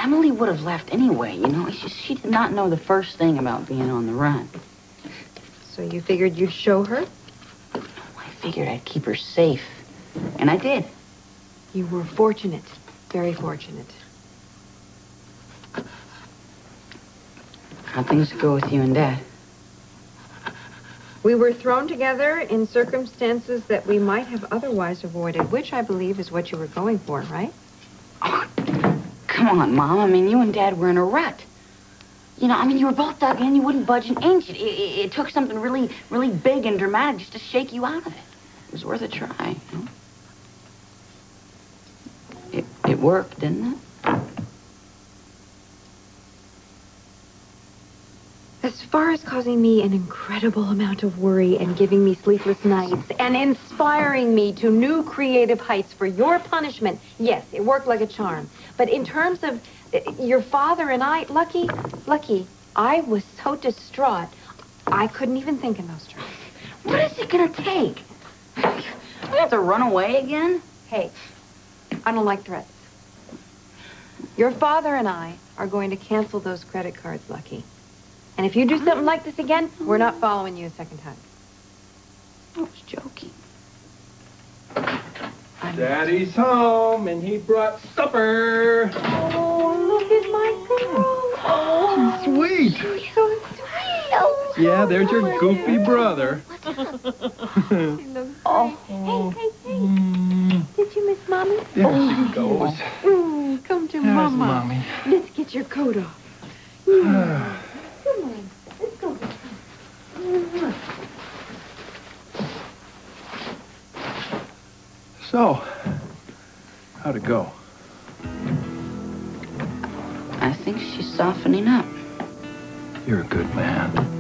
Emily would have left anyway, you know. It's just she did not know the first thing about being on the run. So you figured you'd show her? I figured I'd keep her safe. And I did. You were fortunate. Very fortunate. How'd things go with you and Dad? We were thrown together in circumstances that we might have otherwise avoided, which I believe is what you were going for, right? Oh, come on, Mom. I mean, you and Dad were in a rut. You know, I mean, you were both dug in. You wouldn't budge an inch. It took something really, really big and dramatic just to shake you out of it. It was worth a try, you know? It worked, didn't it? As far as causing me an incredible amount of worry and giving me sleepless nights and inspiring me to new creative heights for your punishment, yes, it worked like a charm. But in terms of your father and I, Lucky, I was so distraught, I couldn't even think in those terms. What is it gonna take? We have to run away again? Hey, I don't like threats. Your father and I are going to cancel those credit cards, Lucky. And if you do something like this again, we're not following you a second time. I was joking. Daddy's home, and he brought supper. Oh, look at my girl. Oh, sweet. She's so sweet. Oh, Yeah, there's your goofy brother. She looks great. Hey. Did you miss Mommy? There she goes. Come to There's Mama. Mommy. Let's get your coat off. Come on. Let's go. So, how'd it go? I think she's softening up. You're a good man.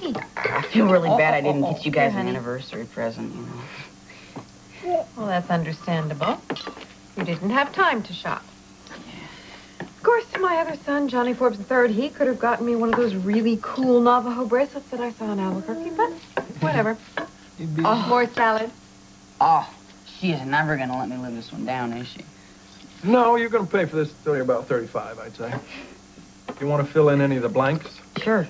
I feel really bad I didn't get you guys an anniversary present, you know. Well, that's understandable. You didn't have time to shop. Of course, my other son, Johnny Forbes III, he could have gotten me one of those really cool Navajo bracelets that I saw in Albuquerque, but whatever. More salad. Oh, she is never gonna let me live this one down, is she? No, you're going to pay for this till you're about 35, I'd say. You want to fill in any of the blanks? Sure.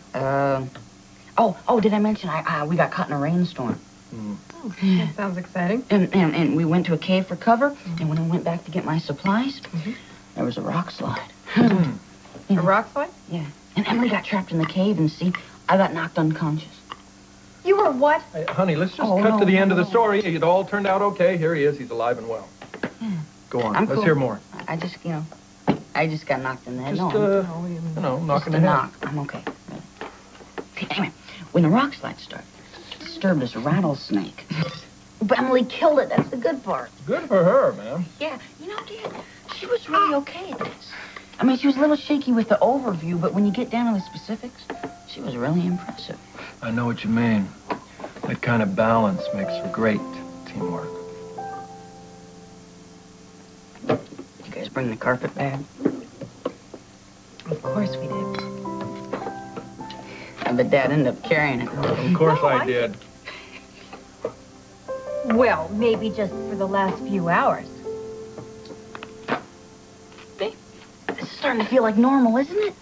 Oh, did I mention we got caught in a rainstorm? Oh, that sounds exciting. And we went to a cave for cover, and when I went back to get my supplies, there was a rock slide. A rock slide? Yeah. And Emily got trapped in the cave, and see, I got knocked unconscious. You were what? Hey, honey, let's just cut to the end of the story. It all turned out okay. Here he is. He's alive and well. Go on. I'm Let's cool. hear more. I just got knocked in the head. Just, knocking just the a head. knock. I'm okay. Anyway, when the rock slide started, it disturbed this rattlesnake. But Emily killed it. That's the good part. Good for her, man. Yeah, you know, Dad, she was really okay at this. I mean, she was a little shaky with the overview, but when you get down to the specifics, she was really impressive. I know what you mean. That kind of balance makes for great teamwork. You guys bring the carpet bag? Of course we did. I bet Dad ended up carrying it. Of course I did. Well, maybe just for the last few hours. This is starting to feel like normal, isn't it?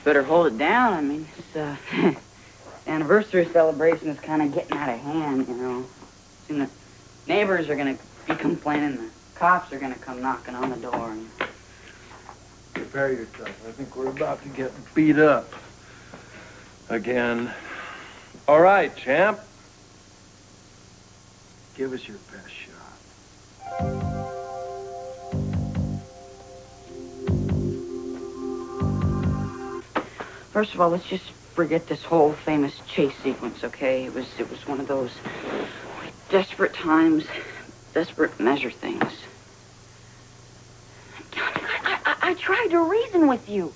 Better hold it down. I mean, this anniversary celebration is kind of getting out of hand, you know. Soon the neighbors are going to be complaining. The cops are going to come knocking on the door. And... Prepare yourself. I think we're about to get beat up again. All right, champ. Give us your best shot. First of all, let's just forget this whole famous chase sequence, okay? It was one of those desperate times, desperate measure things. I tried to reason with you.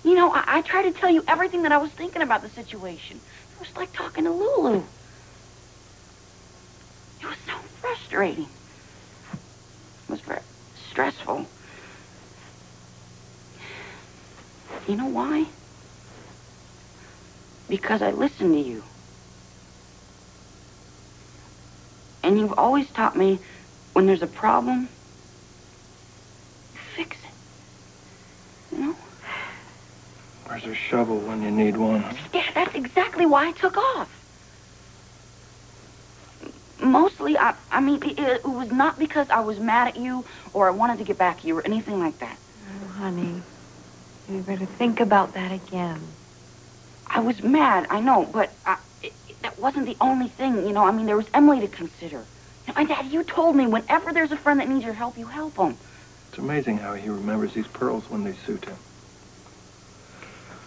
You know, I tried to tell you everything that I was thinking about the situation. It was like talking to Lulu. frustrating. It was very stressful. You know why? Because I listened to you. And you've always taught me when there's a problem, you fix it. You know? Where's a shovel when you need one? Yeah, that's exactly why I took off. Mostly, I mean, it was not because I was mad at you or I wanted to get back at you or anything like that. Oh, honey, you better think about that again. I was mad, I know, but that wasn't the only thing, you know. I mean, there was Emily to consider. You know, and Dad, you told me whenever there's a friend that needs your help, you help them. It's amazing how he remembers these pearls when they suit him.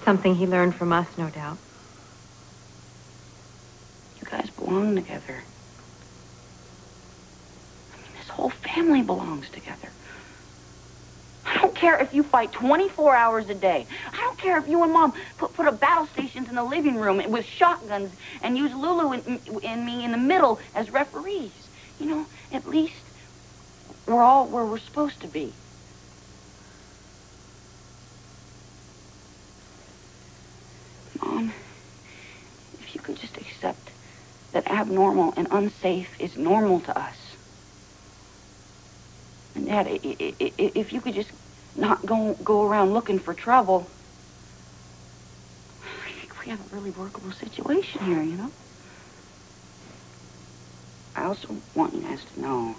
Something he learned from us, no doubt. You guys belong together. I mean, this whole family belongs together. I don't care if you fight 24 hours a day. I don't care if you and Mom put up battle stations in the living room with shotguns and use Lulu and me in the middle as referees. You know, at least we're all where we're supposed to be. Mom, if you could just accept that abnormal and unsafe is normal to us. And Dad, if you could just not go around looking for trouble, I think we have a really workable situation here, you know? I also want you guys to know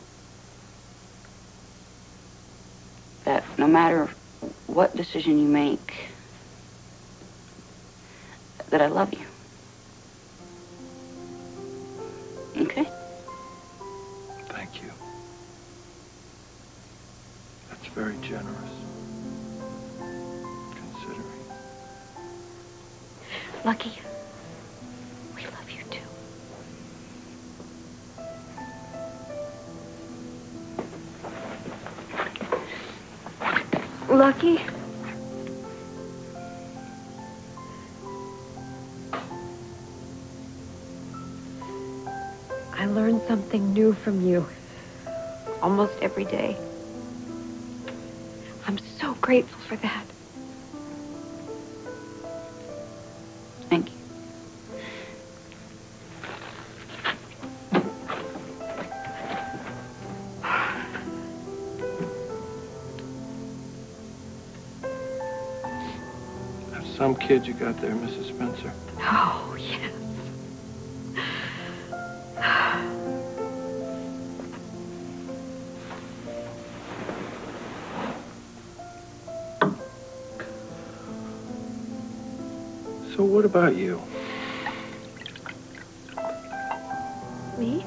that no matter what decision you make, that I love you. Okay? Thank you. That's very generous. Considering. Lucky, we love you too. Lucky? I learn something new from you almost every day. I'm so grateful for that. Thank you. That's some kid you got there, Mrs. Spencer. Oh, yes. So what about you? Me?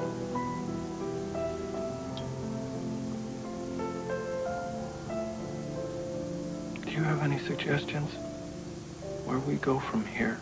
Do you have any suggestions? Where we go from here?